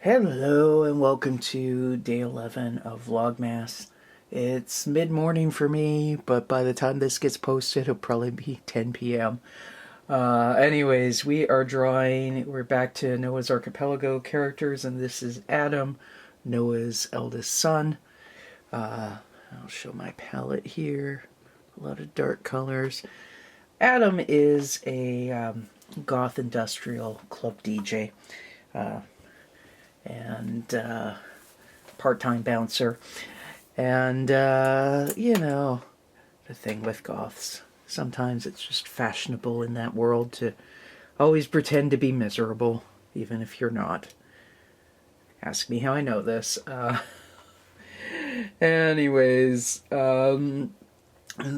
Hello and welcome to day 11 of Vlogmas. It's mid-morning for me, but by the time this gets posted, it'll probably be 10 p.m. Anyways, we're back to Noah's Archipelago characters, and this is Adam, Noah's eldest son. I'll show my palette here. A lot of dark colors. Adam is a goth industrial club DJ. And part-time bouncer. And, the thing with goths. Sometimes it's just fashionable in that world to always pretend to be miserable, even if you're not. Ask me how I know this. Anyways,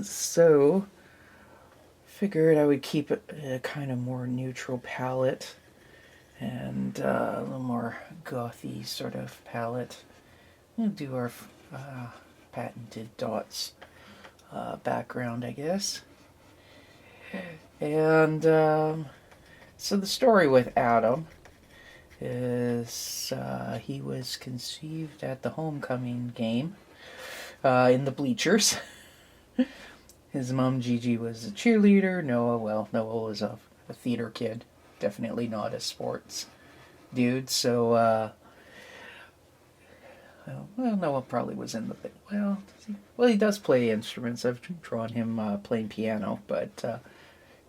so figured I would keep a kind of more neutral palette and a little more gothy sort of palette. We'll do our patented dots background, I guess. And so the story with Adam is he was conceived at the homecoming game in the bleachers. His mom, Gigi, was a cheerleader. Noah was a theater kid. Definitely not a sports dude, so, Noah probably was in the, he does play instruments. I've drawn him playing piano, but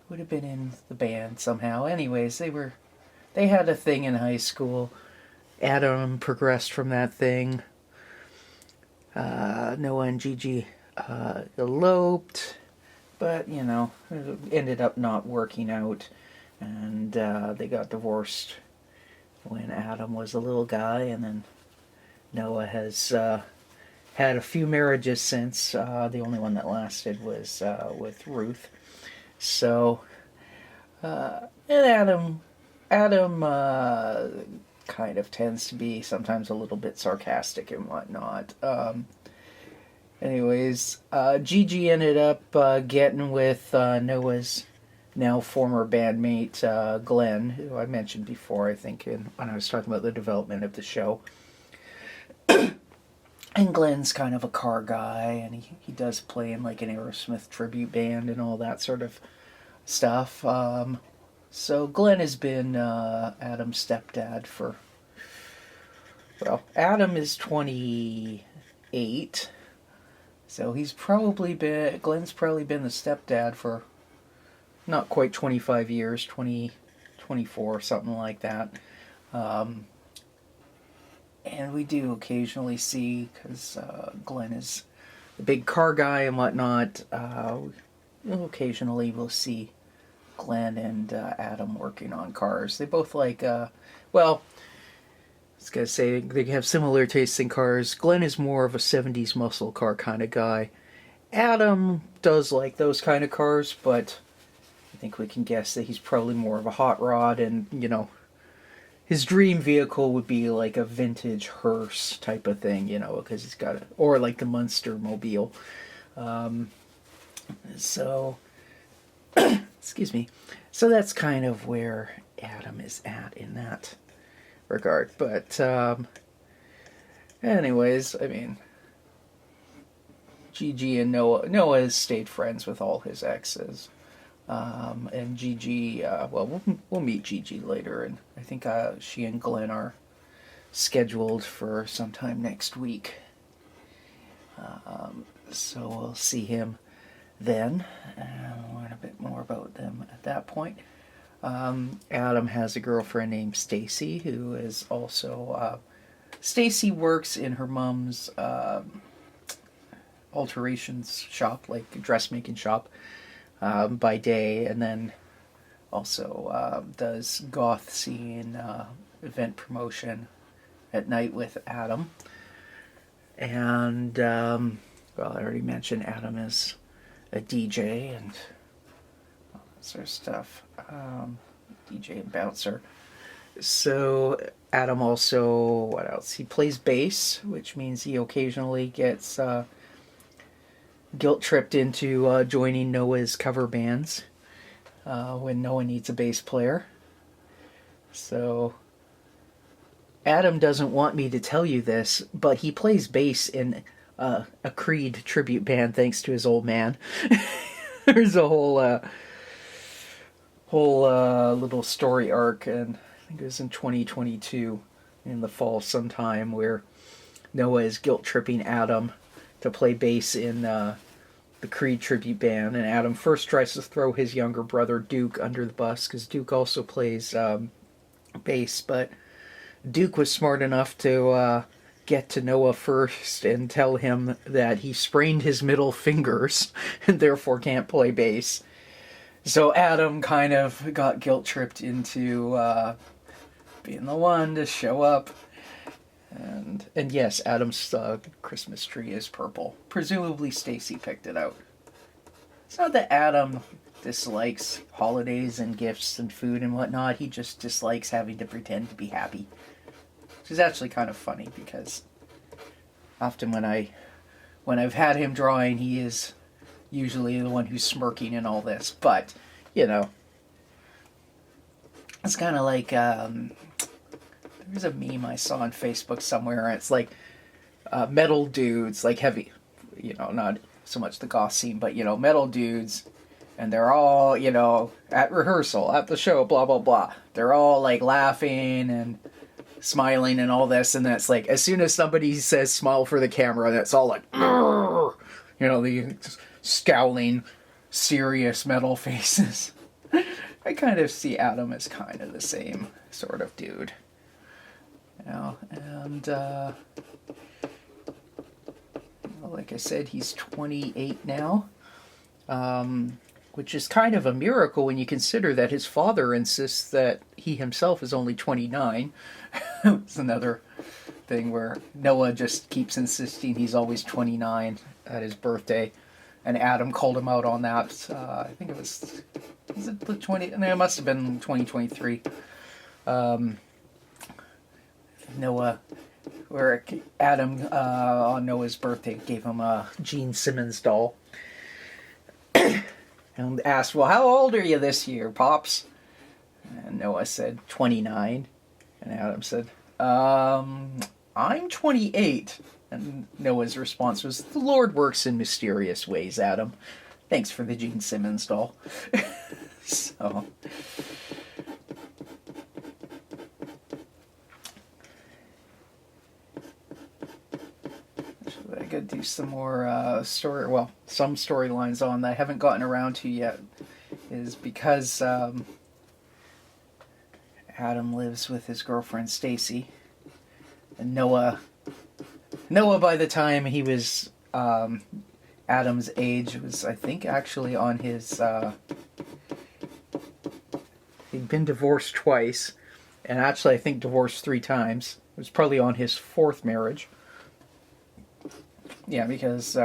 would have been in the band somehow. Anyways, they had a thing in high school. Adam progressed from that thing. Noah and Gigi eloped, but, it ended up not working out. And they got divorced when Adam was a little guy, and then Noah has had a few marriages since. The only one that lasted was with Ruth. So, and Adam kind of tends to be sometimes a little bit sarcastic and whatnot. Anyways, Gigi ended up getting with Noah's now former bandmate Glenn, who I mentioned before, I think, when I was talking about the development of the show. And Glenn's kind of a car guy, and he does play in like an Aerosmith tribute band and all that sort of stuff. So Glenn has been Adam's stepdad for, Adam is 28, so Glenn's probably been the stepdad for not quite 25 years, 24, something like that. And we do occasionally see, because Glenn is a big car guy and whatnot, occasionally we'll see Glenn and Adam working on cars. They both like, I was going to say, they have similar tastes in cars. Glenn is more of a 70s muscle car kind of guy. Adam does like those kind of cars, but I think we can guess that he's probably more of a hot rod, and, his dream vehicle would be like a vintage hearse type of thing, because he's got or like the Munster Mobile. So, excuse me. So that's kind of where Adam is at in that regard. But, anyways, Gigi and Noah has stayed friends with all his exes. And Gigi, we'll meet Gigi later, and I think she and Glenn are scheduled for sometime next week. So we'll see him then, and learn a bit more about them at that point. Adam has a girlfriend named Stacy, who is also, Stacy works in her mom's alterations shop, like a dressmaking shop. By day, and then also does goth scene event promotion at night with Adam. And I already mentioned Adam is a DJ and all that sort of stuff. DJ and bouncer. So Adam also, what else? He plays bass, which means he occasionally gets guilt-tripped into joining Noah's cover bands when Noah needs a bass player. So Adam doesn't want me to tell you this, but he plays bass in a Creed tribute band thanks to his old man. There's a whole little story arc, and I think it was in 2022 in the fall sometime, where Noah is guilt tripping Adam to play bass in the Creed tribute band, and Adam first tries to throw his younger brother Duke under the bus because Duke also plays bass, but Duke was smart enough to get to Noah first and tell him that he sprained his middle fingers and therefore can't play bass. So Adam kind of got guilt tripped into being the one to show up. And yes, Adam's Christmas tree is purple. Presumably Stacy picked it out. It's not that Adam dislikes holidays and gifts and food and whatnot. He just dislikes having to pretend to be happy. Which is actually kind of funny, because often when I've had him drawing, he is usually the one who's smirking in all this. But, you know, it's kind of like, there's a meme I saw on Facebook somewhere, and it's like metal dudes, like heavy, you know, not so much the goth scene, but, you know, metal dudes, and they're all, you know, at rehearsal, at the show, blah, blah, blah. They're all, like, laughing and smiling and all this, and that's like, as soon as somebody says smile for the camera, that's all like, you know, the scowling, serious metal faces. I kind of see Adam as kind of the same sort of dude. You know, and, like I said, he's 28 now, which is kind of a miracle when you consider that his father insists that he himself is only 29. It's another thing where Noah just keeps insisting he's always 29 at his birthday, and Adam called him out on that. I think it was it the 20? No, it must have been 2023. Noah, where Adam on Noah's birthday gave him a Gene Simmons doll, and asked, "Well, how old are you this year, Pops?" And Noah said 29, and Adam said, "I'm 28." And Noah's response was, "The Lord works in mysterious ways, Adam. Thanks for the Gene Simmons doll." So, I could do some more some storylines on that I haven't gotten around to yet, is because Adam lives with his girlfriend Stacy, and Noah by the time he was Adam's age was, I think, actually on his he'd been divorced twice, and actually I think divorced 3 times. It was probably on his 4th marriage. Yeah, because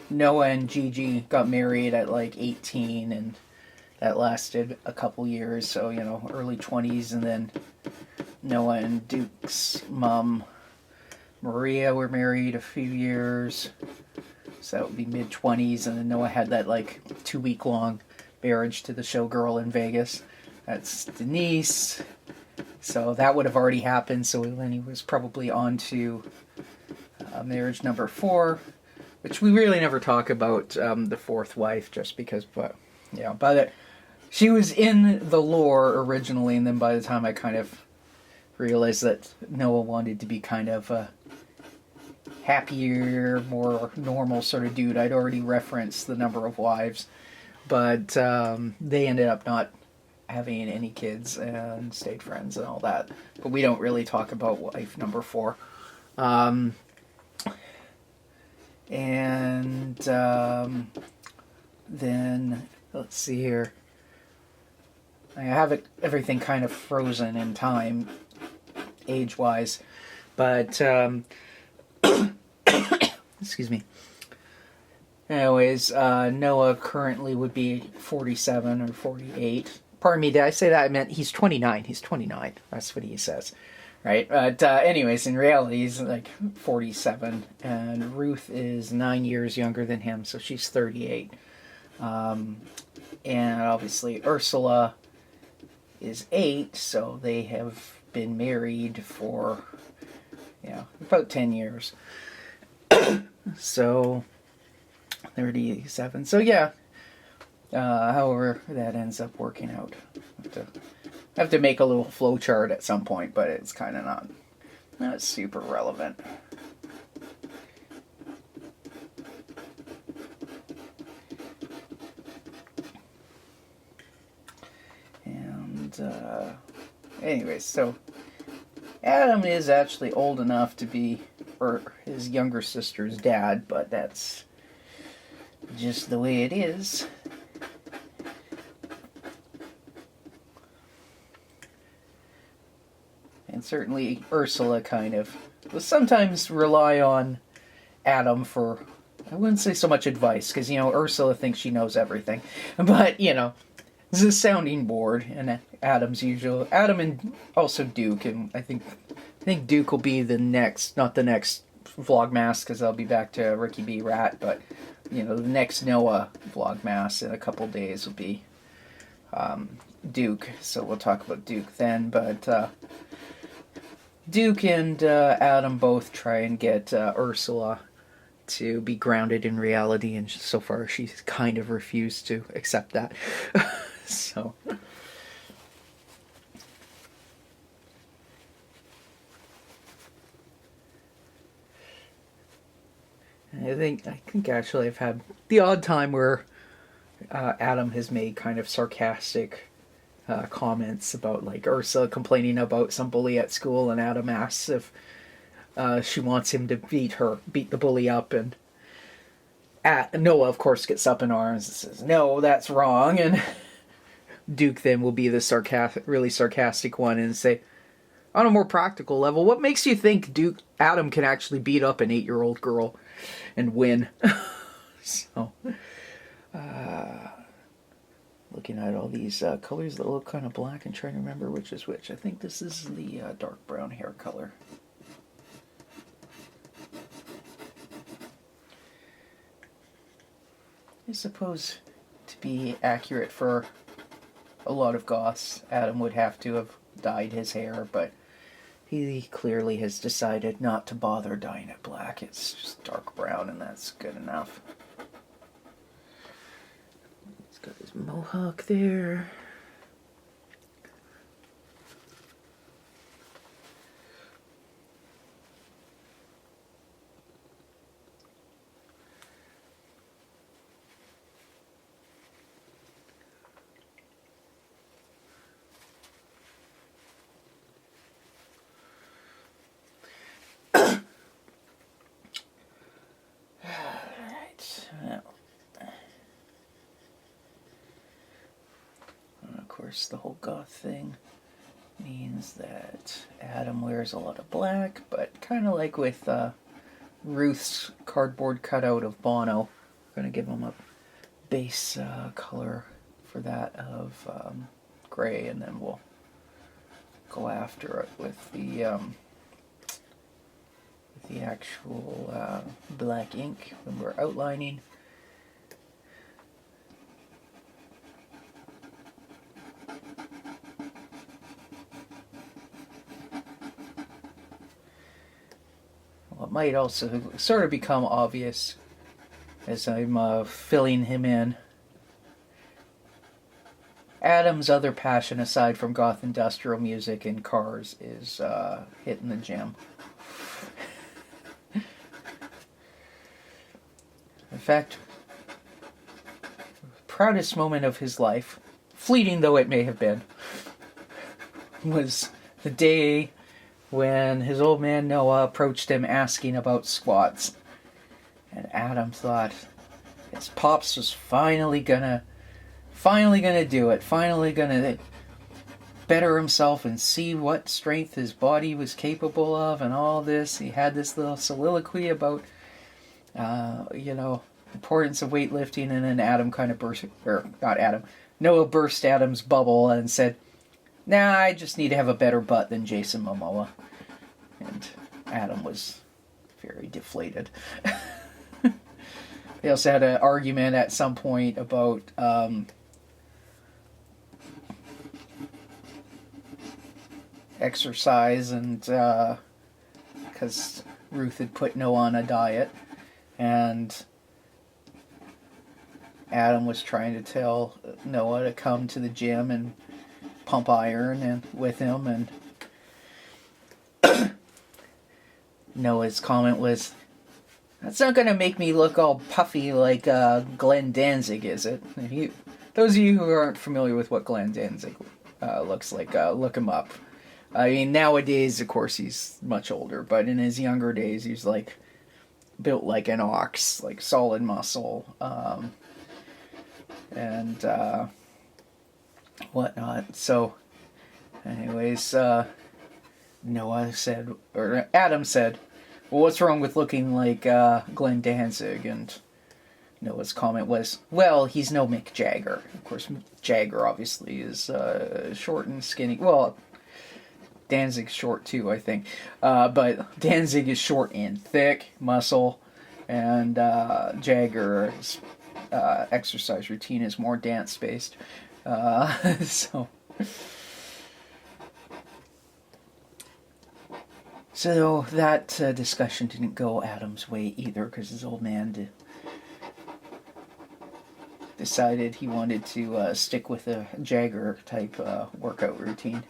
Noah and Gigi got married at like 18, and that lasted a couple years, so, you know, early 20s, and then Noah and Duke's mom, Maria, were married a few years, so that would be mid-20s, and then Noah had that, like, 2-week-long marriage to the showgirl in Vegas. That's Denise, so that would have already happened, so then he was probably on to marriage number 4, which we really never talk about the 4th wife, just because, but, yeah, she was in the lore originally, and then by the time I kind of realized that Noah wanted to be kind of a happier, more normal sort of dude, I'd already referenced the number of wives, but they ended up not having any kids and stayed friends and all that, but we don't really talk about wife number 4. And then, let's see here. I have everything kind of frozen in time, age-wise, but, excuse me. Anyways, Noah currently would be 47 or 48. Pardon me, did I say that? I meant he's 29. He's 29. That's what he says. Right? But anyways, in reality, he's like 47. And Ruth is 9 years younger than him, so she's 38. And obviously Ursula is 8, so they have been married for, about 10 years. So, 37. So, yeah. However that ends up working out. I have to make a little flow chart at some point, but it's kind of not super relevant. And anyways, so Adam is actually old enough to be his younger sister's dad, but that's just the way it is. And certainly Ursula kind of will sometimes rely on Adam for, I wouldn't say so much advice, because, Ursula thinks she knows everything. But, it's a sounding board, and Adam and also Duke, and I think Duke will be not the next Vlogmas, because I'll be back to Ricky B. Rat, but, the next Noah Vlogmas in a couple days will be Duke, so we'll talk about Duke then, but Duke and Adam both try and get Ursula to be grounded in reality, and so far she's kind of refused to accept that. So, I think actually I've had the odd time where Adam has made kind of sarcastic comments about, like, Ursula complaining about some bully at school, and Adam asks if she wants him to beat the bully up, and Noah, of course, gets up in arms and says, "No, that's wrong," and Duke then will be the really sarcastic one and say, on a more practical level, what makes you think Adam can actually beat up an 8-year-old girl and win? So, looking at all these colors that look kind of black and trying to remember which is which. I think this is the dark brown hair color. I suppose to be accurate for a lot of goths, Adam would have to have dyed his hair, but he clearly has decided not to bother dyeing it black. It's just dark brown, and that's good enough. He's got his mohawk there. The whole goth thing means that Adam wears a lot of black, but kind of like with Ruth's cardboard cutout of Bono, I'm going to give him a base color for that of gray, and then we'll go after it with the actual black ink when we're outlining. What might also sort of become obvious as I'm filling him in, Adam's other passion aside from goth industrial music and cars is hitting the gym. In fact, the proudest moment of his life, fleeting though it may have been, was the day when his old man Noah approached him asking about squats. And Adam thought his pops was finally gonna do it, finally gonna better himself and see what strength his body was capable of and all this. He had this little soliloquy about importance of weightlifting, and then Noah burst Adam's bubble and said, "Nah, I just need to have a better butt than Jason Momoa." And Adam was very deflated. They also had an argument at some point about exercise, and because Ruth had put Noah on a diet, and Adam was trying to tell Noah to come to the gym and pump iron and with him, and Noah's comment was, "That's not going to make me look all puffy like Glenn Danzig, is it?" And those of you who aren't familiar with what Glenn Danzig looks like, look him up. I mean, nowadays, of course, he's much older, but in his younger days, he's like built like an ox, like solid muscle, and whatnot. So, anyways, Noah said, or Adam said, "Well, what's wrong with looking like Glenn Danzig?" And Noah's comment was, "Well, he's no Mick Jagger." Of course, Jagger obviously is short and skinny. Well, Danzig's short too, I think. But Danzig is short and thick, muscle, and Jagger's exercise routine is more dance-based. So that discussion didn't go Adam's way either, because his old man decided he wanted to stick with a Jagger-type workout routine.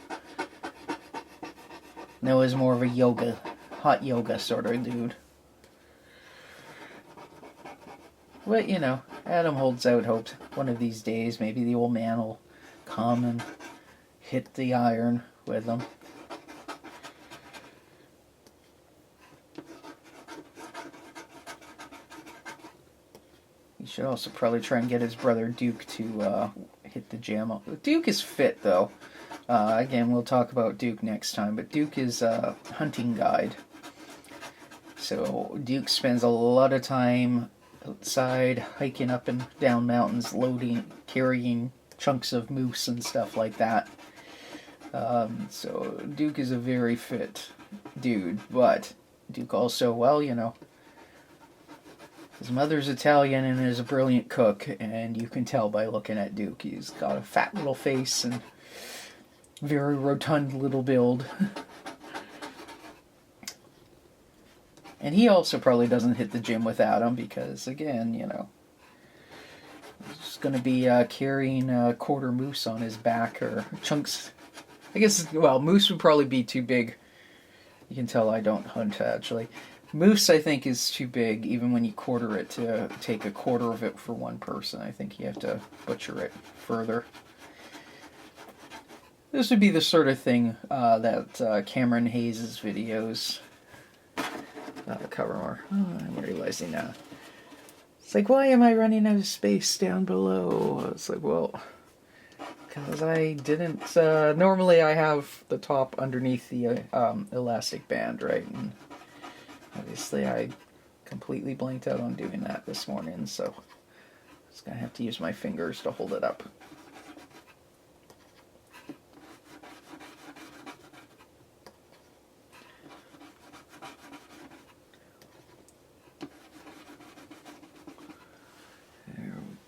Noah's more of a hot yoga sort of dude. But, you know, Adam holds out hope one of these days maybe the old man will come and hit the iron with him. He should also probably try and get his brother Duke to hit the gym. Duke is fit, though. Again, we'll talk about Duke next time, but Duke is a hunting guide. So Duke spends a lot of time outside, hiking up and down mountains, carrying chunks of moose and stuff like that. So Duke is a very fit dude, but Duke also, well, you know, his mother's Italian and is a brilliant cook, and you can tell by looking at Duke. He's got a fat little face and very rotund little build. And he also probably doesn't hit the gym with Adam because, again, you know, he's going to be carrying a quarter moose on his back, or chunks. I guess, well, moose would probably be too big. You can tell I don't hunt, actually. Moose, I think, is too big, even when you quarter it, to take a quarter of it for one person. I think you have to butcher it further. This would be the sort of thing that Cameron Hayes' videos cover more. Oh, I'm realizing now. It's like, why am I running out of space down below? It's like, well, because I didn't... normally I have the top underneath the elastic band, right? And obviously I completely blanked out on doing that this morning, so I'm just going to have to use my fingers to hold it up.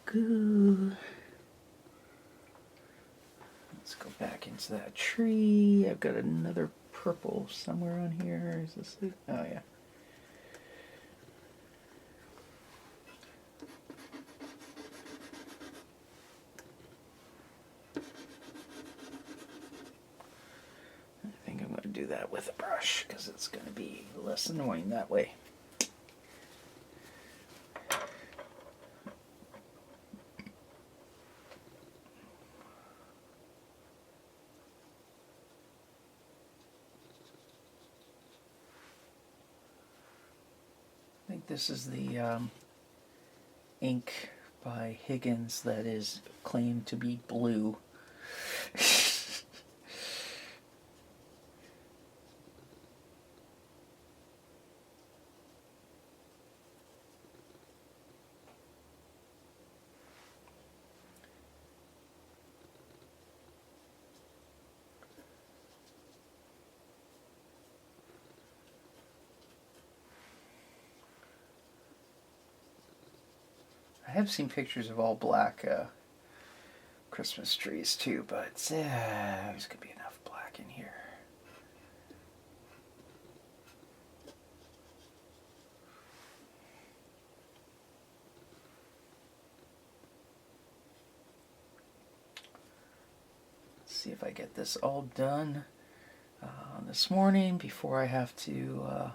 Good. Let's go back into that tree. I've got another purple somewhere on here. Is this it? Oh, yeah. I think I'm going to do that with a brush because it's going to be less annoying that way. I think this is the ink by Higgins that is claimed to be blue. I have seen pictures of all black Christmas trees too, but there's going to be enough black in here. see if I get this all done this morning before I have to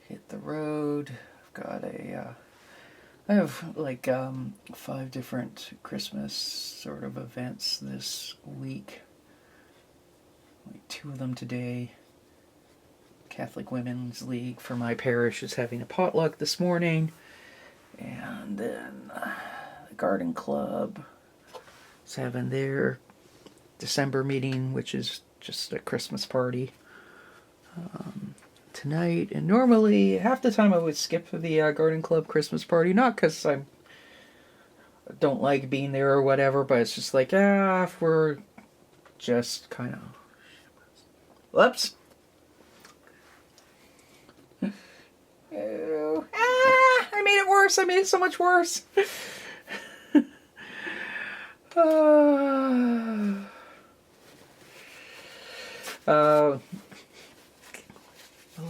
hit the road. I've got I have like 5 different Christmas sort of events this week. Like 2 of them today. Catholic Women's League for my parish is having a potluck this morning. And then the Garden Club is having their December meeting, which is just a Christmas party tonight. And normally, half the time I would skip the Garden Club Christmas party, not because I don't like being there or whatever, but it's just like, if we're just kind of... Whoops! I made it worse. I made it so much worse. Well,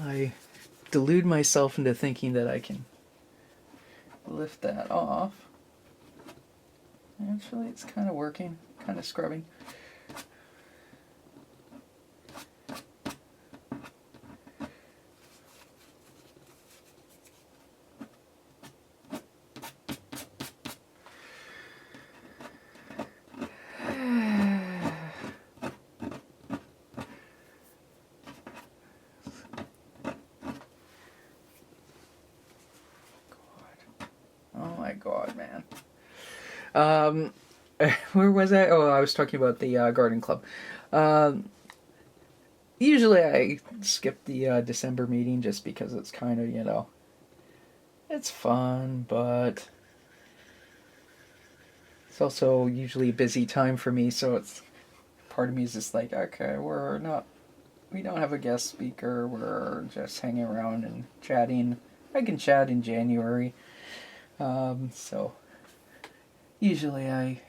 I delude myself into thinking that I can lift that off. Actually, it's kind of working, kind of scrubbing. God, man. Where was I? Oh, I was talking about the Garden Club. Usually I skip the December meeting just because it's kind of, it's fun, but it's also usually a busy time for me, so it's part of me is just like, okay, we don't have a guest speaker, we're just hanging around and chatting. I can chat in January. So usually I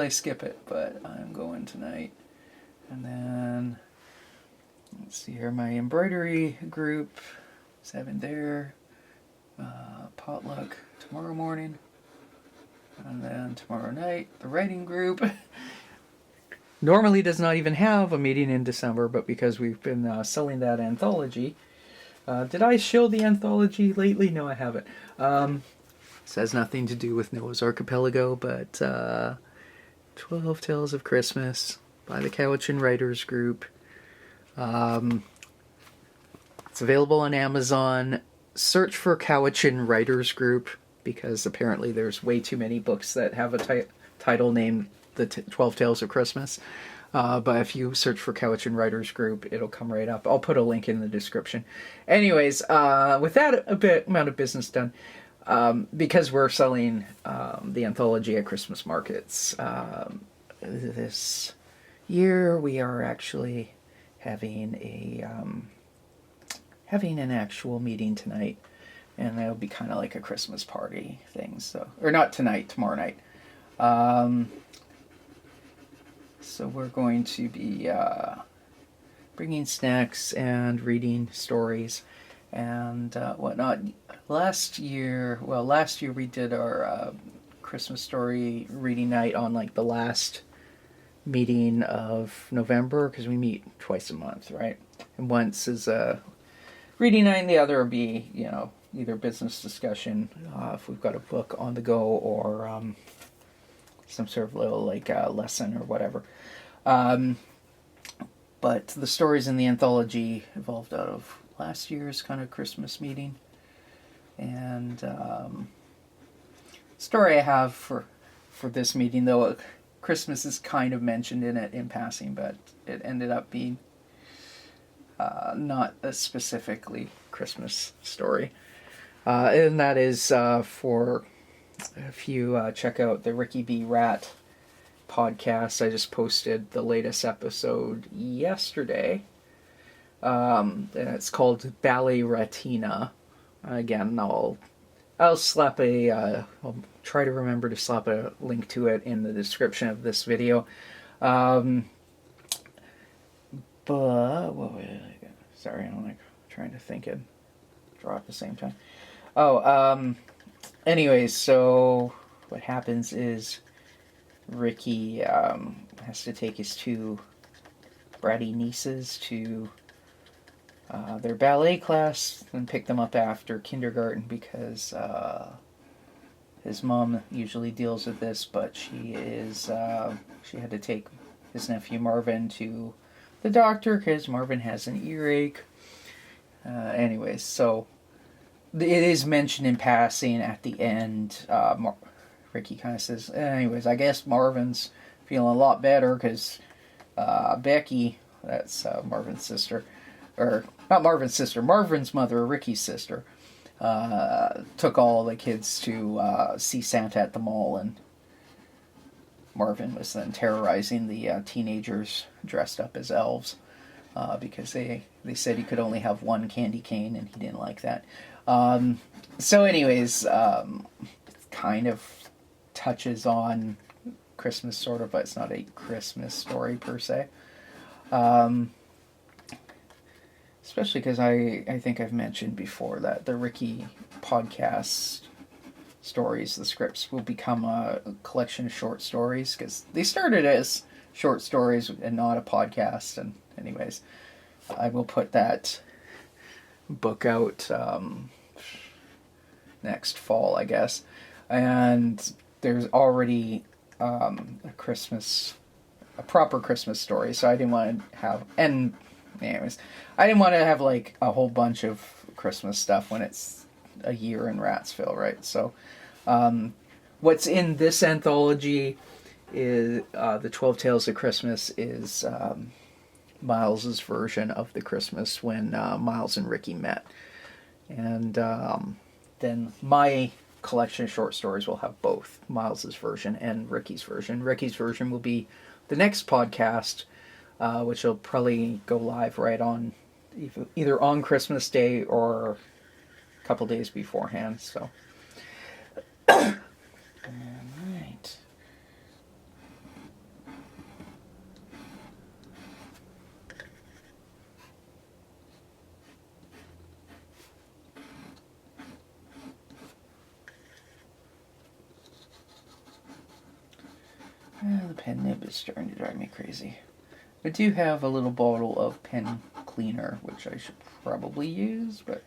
skip it, but I'm going tonight. And then let's see here, my embroidery group is having their potluck tomorrow morning, and then tomorrow night the writing group normally does not even have a meeting in December, but because we've been selling that anthology. Did I show the anthology lately? No, I haven't. This has nothing to do with Noah's Archipelago, but 12 Tales of Christmas by the Cowichan Writers Group. It's available on Amazon. Search for Cowichan Writers Group, because apparently there's way too many books that have a title named The 12 Tales of Christmas. But if you search for Cowichan Writers Group, it'll come right up. I'll put a link in the description. Anyways, with that amount of business done, because we're selling the anthology at Christmas markets this year, we are actually having an actual meeting tonight, and that'll be kind of like a Christmas party thing. So, or not tonight, tomorrow night. So we're going to be bringing snacks and reading stories and whatnot. Last year we did our Christmas story reading night on like the last meeting of November, because we meet twice a month, right? And once is a reading night, and the other will be, either business discussion if we've got a book on the go, or some sort of little lesson or whatever. But the stories in the anthology evolved out of last year's kind of Christmas meeting. And story I have for this meeting, though Christmas is kind of mentioned in it in passing, but it ended up being not a specifically Christmas story. And that is for... If you check out the Ricky B. Rat podcast, I just posted the latest episode yesterday. And it's called Ballet Ratina. Again, I'll slap I'll try to remember to slap a link to it in the description of this video. But sorry, I'm trying to think and draw at the same time. Anyways, so what happens is Ricky has to take his two bratty nieces to their ballet class and pick them up after kindergarten because his mom usually deals with this, but she had to take his nephew Marvin to the doctor because Marvin has an earache. Anyways, so it is mentioned in passing at the end. Ricky kind of says, anyways, I guess Marvin's feeling a lot better because Becky, that's Marvin's sister, or not Marvin's sister, Marvin's mother, Ricky's sister, took all the kids to see Santa at the mall, and Marvin was then terrorizing the teenagers dressed up as elves because they said he could only have one candy cane, and he didn't like that. So anyways, it kind of touches on Christmas sort of, but it's not a Christmas story per se. Especially because I think I've mentioned before that the Ricky podcast stories, the scripts, will become a collection of short stories because they started as short stories and not a podcast. And anyways, I will put that book out next fall, I guess. And there's already a proper Christmas story, so I didn't want to have, and anyways, I didn't want to have like a whole bunch of Christmas stuff when it's a year in Ratsville, right? So what's in this anthology is the 12 Tales of Christmas is Miles's version of the Christmas when Miles and Ricky met, and then my collection of short stories will have both Miles's version and Ricky's version. Ricky's version will be the next podcast, which will probably go live right on either on Christmas Day or a couple days beforehand. So, all right. The pen nib is starting to drive me crazy. I do have a little bottle of pen cleaner, which I should probably use, but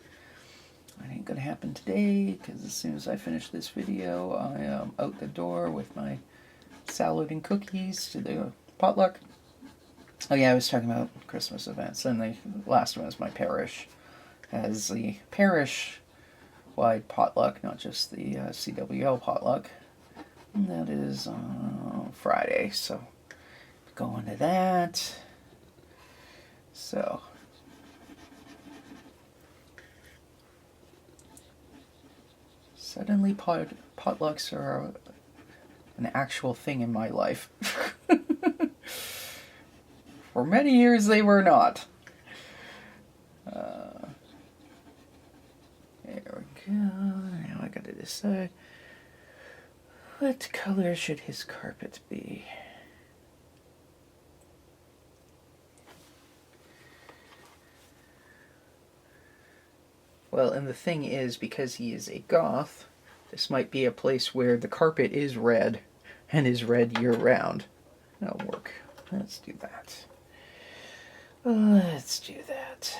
it ain't gonna happen today, because as soon as I finish this video, I am out the door with my salad and cookies to the potluck. Oh yeah, I was talking about Christmas events, and the last one is my parish. Has the parish-wide potluck, not just the CWL potluck. And that is on Friday, so going to that. So suddenly potlucks are an actual thing in my life. For many years they were not. There we go. Now I gotta decide, what color should his carpet be? Well, and the thing is, because he is a goth, this might be a place where the carpet is red, and is red year-round. That'll work. Let's do that. Let's do that.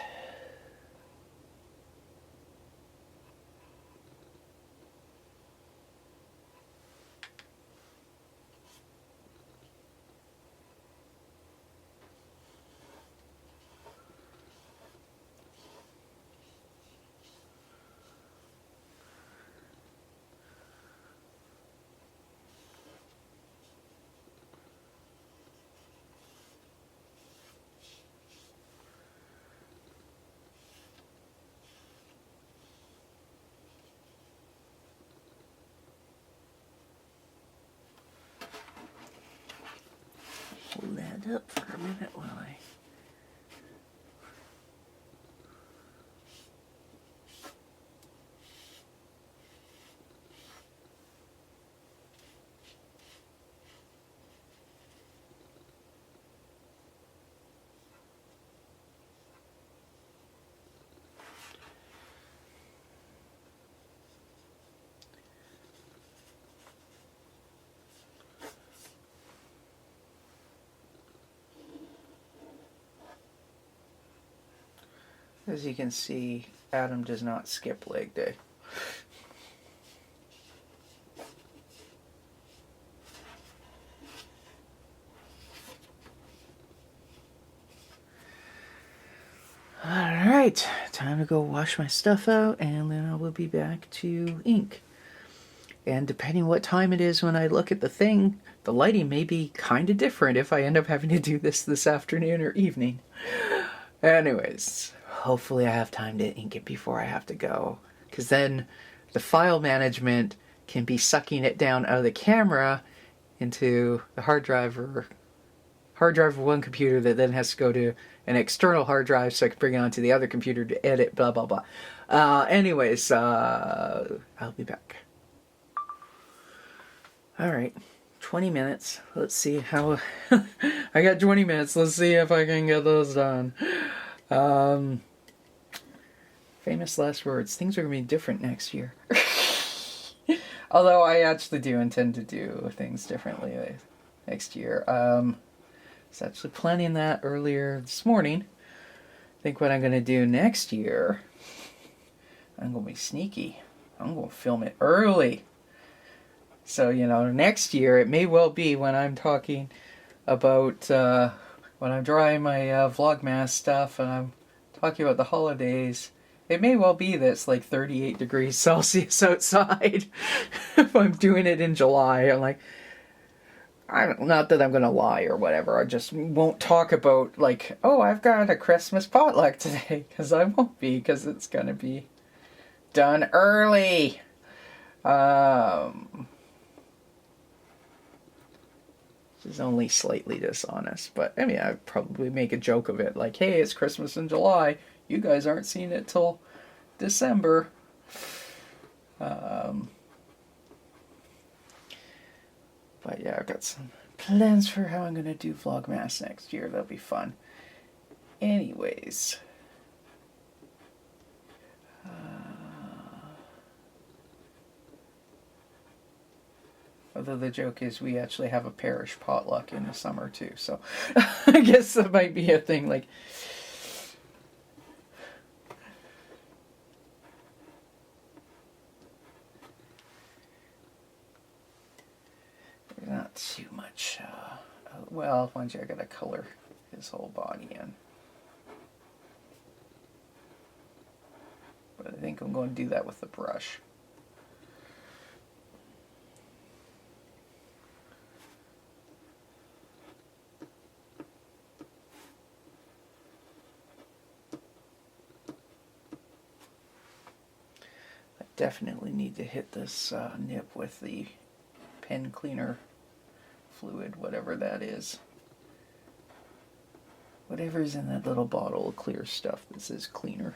Hold that up for a minute while I... As you can see, Adam does not skip leg day. Alright, time to go wash my stuff out, and then I will be back to ink. And depending what time it is when I look at the thing, the lighting may be kind of different if I end up having to do this afternoon or evening. Anyways, hopefully I have time to ink it before I have to go. Because then the file management can be sucking it down out of the camera into the hard drive of one computer that then has to go to an external hard drive so I can bring it onto the other computer to edit, blah, blah, blah. Anyways, I'll be back. Alright, 20 minutes. Let's see how... I got 20 minutes. Let's see if I can get those done. Famous last words. Things are going to be different next year. Although I actually do intend to do things differently next year. I was actually planning that earlier this morning. I think what I'm going to do next year, I'm going to be sneaky. I'm going to film it early. So, you know, next year, it may well be when I'm talking about, when I'm drawing my Vlogmas stuff and I'm talking about the holidays, it may well be that it's like 38 degrees Celsius outside if I'm doing it in July. I'm like, not that I'm going to lie or whatever, I just won't talk about, like, oh, I've got a Christmas potluck today, because I won't be, because it's going to be done early. This is only slightly dishonest, but I mean, I'd probably make a joke of it, like, hey, it's Christmas in July, you guys aren't seeing it till December. But yeah, I've got some plans for how I'm going to do Vlogmas next year. That'll be fun. Anyways. Although the joke is we actually have a parish potluck in the summer too, so I guess that might be a thing, like... Not too much, well, once I gotta color his whole body in. But I think I'm going to do that with the brush. I definitely need to hit this nib with the pen cleaner fluid, whatever that is. Whatever's in that little bottle of clear stuff that says cleaner.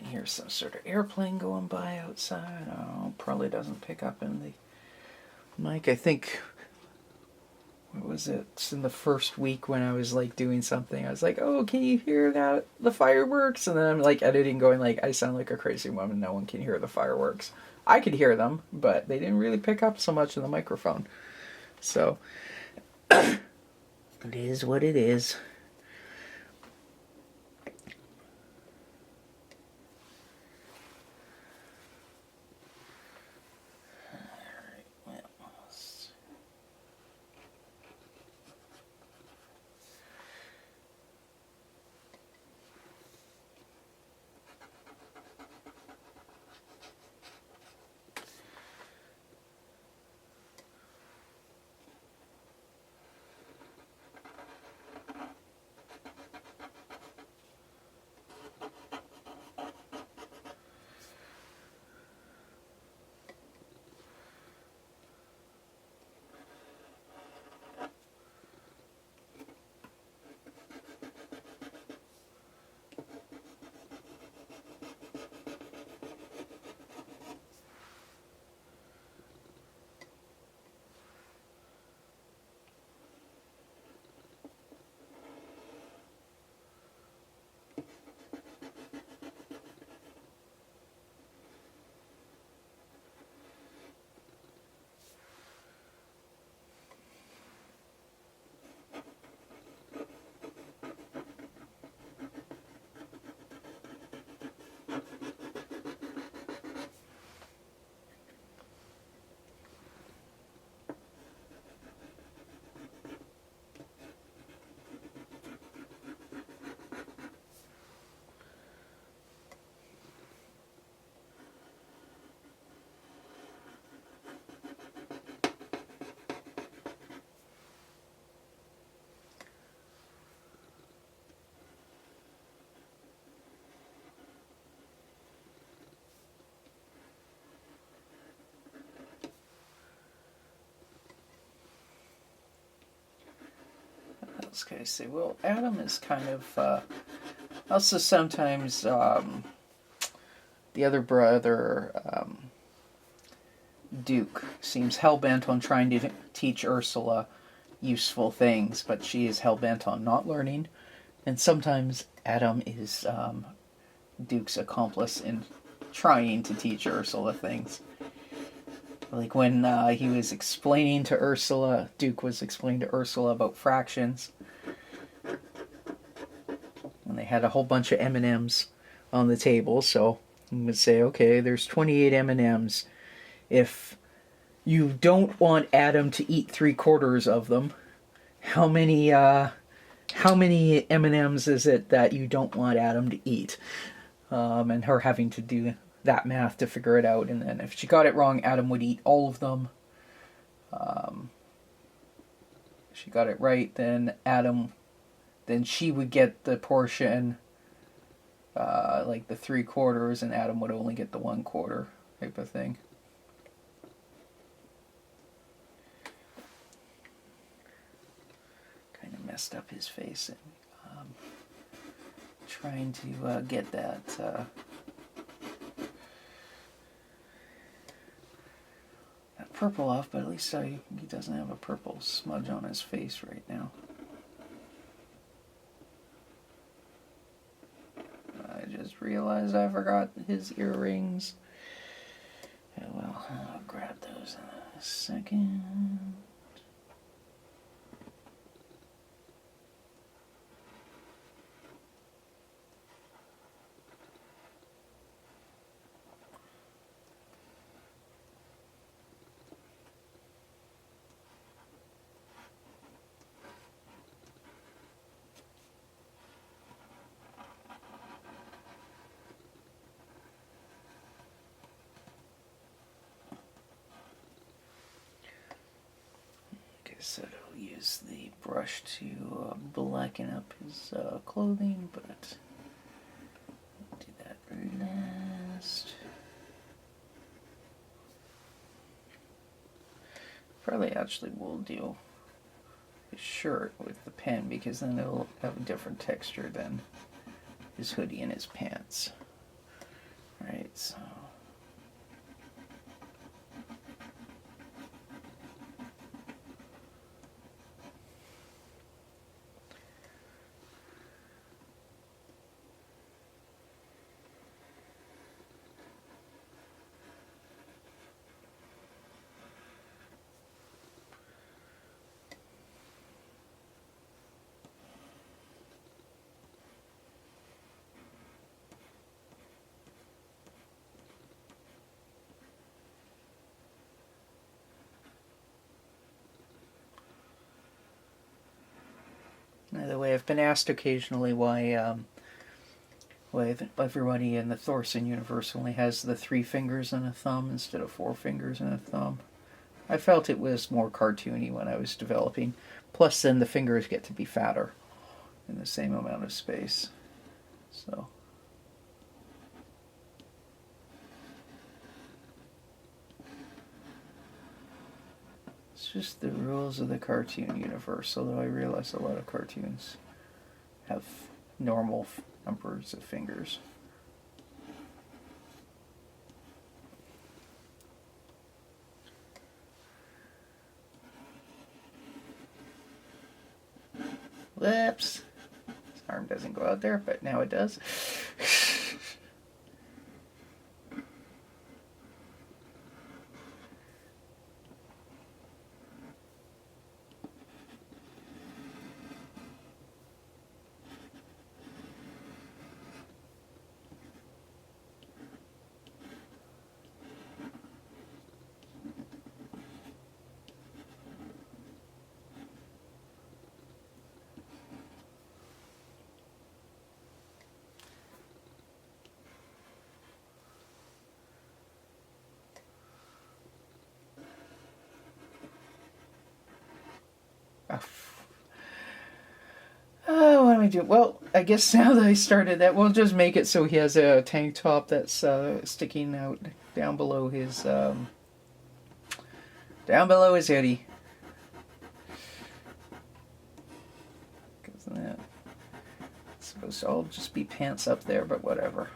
Here's some sort of airplane going by outside. Oh, probably doesn't pick up in the mic. I think, what was it? It's in the first week when I was like doing something. I was like, oh, can you hear that? The fireworks? And then I'm like editing going like, I sound like a crazy woman. No one can hear the fireworks. I could hear them, but they didn't really pick up so much in the microphone. So, it is what it is. else can I say? Well, Adam is kind of also sometimes the other brother, Duke, seems hell-bent on trying to teach Ursula useful things, but she is hell-bent on not learning. And sometimes Adam is Duke's accomplice in trying to teach Ursula things. Like when he was explaining to Ursula, Duke was explaining to Ursula about fractions. And they had a whole bunch of M&Ms on the table, so he would say, okay, there's 28 M&Ms. If you don't want Adam to eat 3/4 of them, how many M&Ms is it that you don't want Adam to eat? And her having to do that math to figure it out, and then if she got it wrong, Adam would eat all of them. If she got it right, then she would get the portion, like the 3/4, and Adam would only get the 1/4 type of thing. Kind of messed up his face, and trying to get that purple off, but at least he doesn't have a purple smudge on his face right now. I just realized I forgot his earrings. Yeah, well, I'll grab those in a second. So I'll use the brush to blacken up his clothing, but I'll do that last. Probably actually will do his shirt with the pen, because then it'll have a different texture than his hoodie and his pants. Right, so. By the way, I've been asked occasionally why everybody in the Thorsen universe only has the 3 fingers and a thumb instead of 4 fingers and a thumb. I felt it was more cartoony when I was developing. Plus, then the fingers get to be fatter in the same amount of space. So. It's just the rules of the cartoon universe, although I realize a lot of cartoons have normal numbers of fingers. Whoops. His arm doesn't go out there, but now it does. Oh, what do I do? Well, I guess now that I started that, we'll just make it so he has a tank top that's sticking out down below his hoodie. supposed to all just be pants up there, but whatever.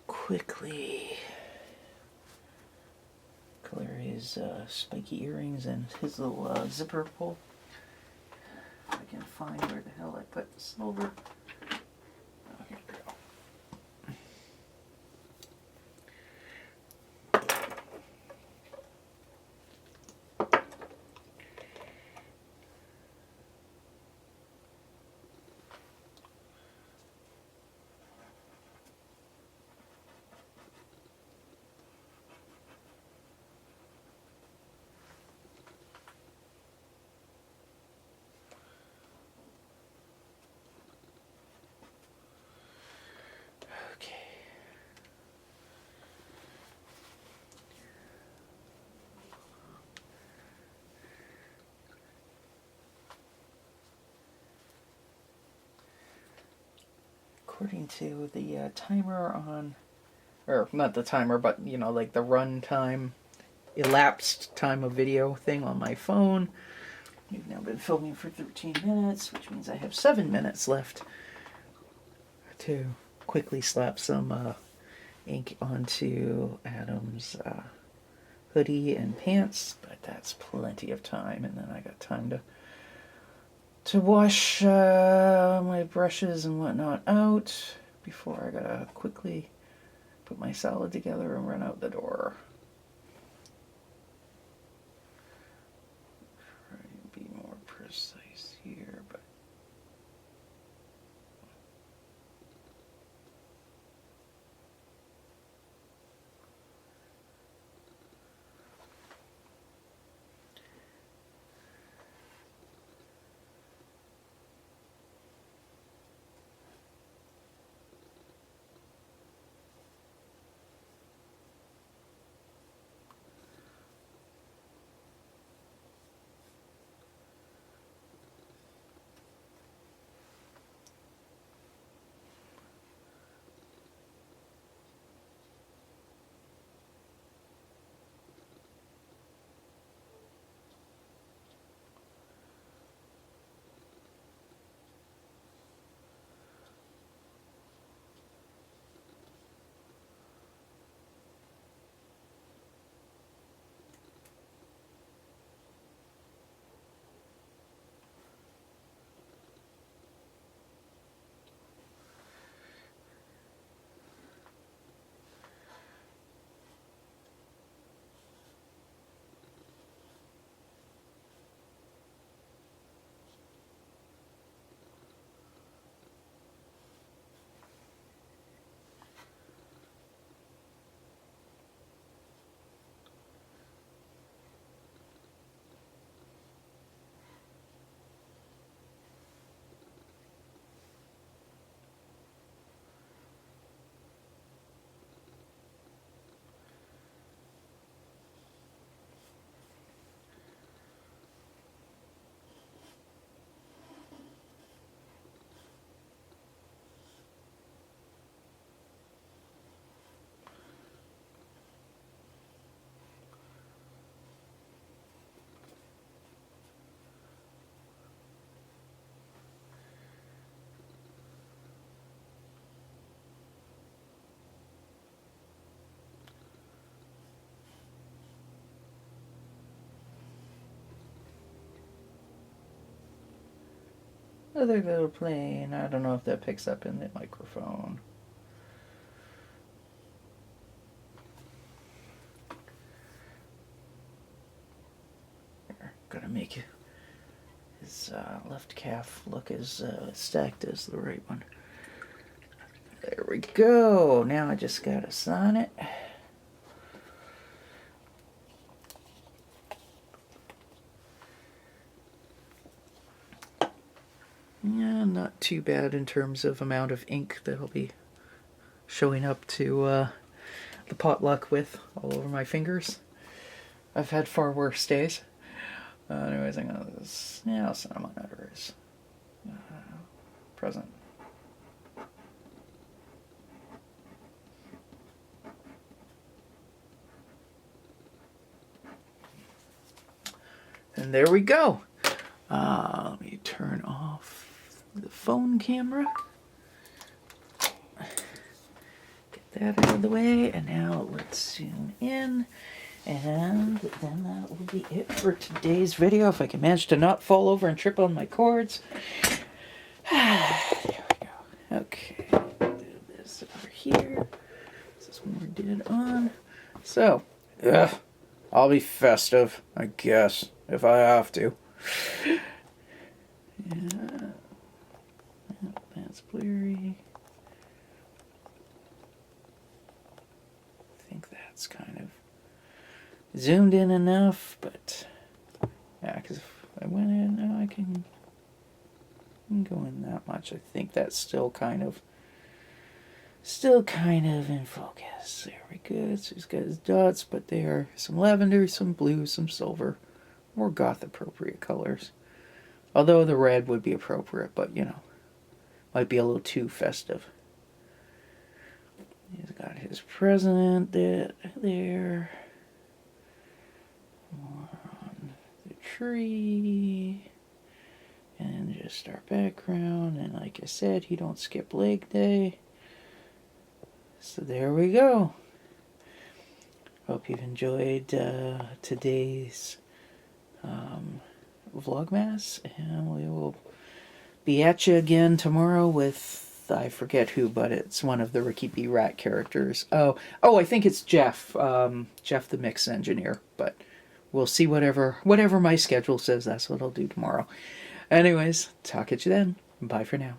Quickly clear his spiky earrings and his little zipper pull. If I can find where the hell I put the silver. Oh, here we go. According to the timer on, or not the timer, but you know, like the run time, elapsed time of video thing on my phone, we've now been filming for 13 minutes, which means I have 7 minutes left to quickly slap some ink onto Adam's hoodie and pants, but that's plenty of time, and then I got time to wash my brushes and whatnot out before I gotta quickly put my salad together and run out the door. Try to be more precise here, but other little plane. I don't know if that picks up in the microphone. Gonna make his his left calf look as stacked as the right one. There we go. Now I just gotta sign it. Yeah, not too bad in terms of amount of ink that'll be showing up to the potluck with all over my fingers. I've had far worse days. Anyways, I'm gonna I'll send him on over his present. And there we go. Let me turn off the phone camera. Get that out of the way, and now let's zoom in. And then that will be it for today's video. If I can manage to not fall over and trip on my cords. There we go. Okay, do this over here. This is more dead on. So, I'll be festive, I guess, if I have to. Yeah, that's blurry. I think that's kind of zoomed in enough, but yeah, because if I went in, now I can go in that much. I think that's still kind of in focus. There we go. So he's got his dots, but they are some lavender, some blue, some silver, more goth appropriate colors. Although the red would be appropriate, but you know, might be a little too festive. He's got his president there. More on the tree. And just our background. And like I said, you don't skip leg day. So there we go. Hope you've enjoyed today's Vlogmas, and we will be at you again tomorrow with, I forget who, but it's one of the Ricky B. Rat characters. Oh, I think it's Jeff, Jeff the mix engineer, but we'll see whatever my schedule says, that's what I'll do tomorrow. Anyways, talk at you then. Bye for now.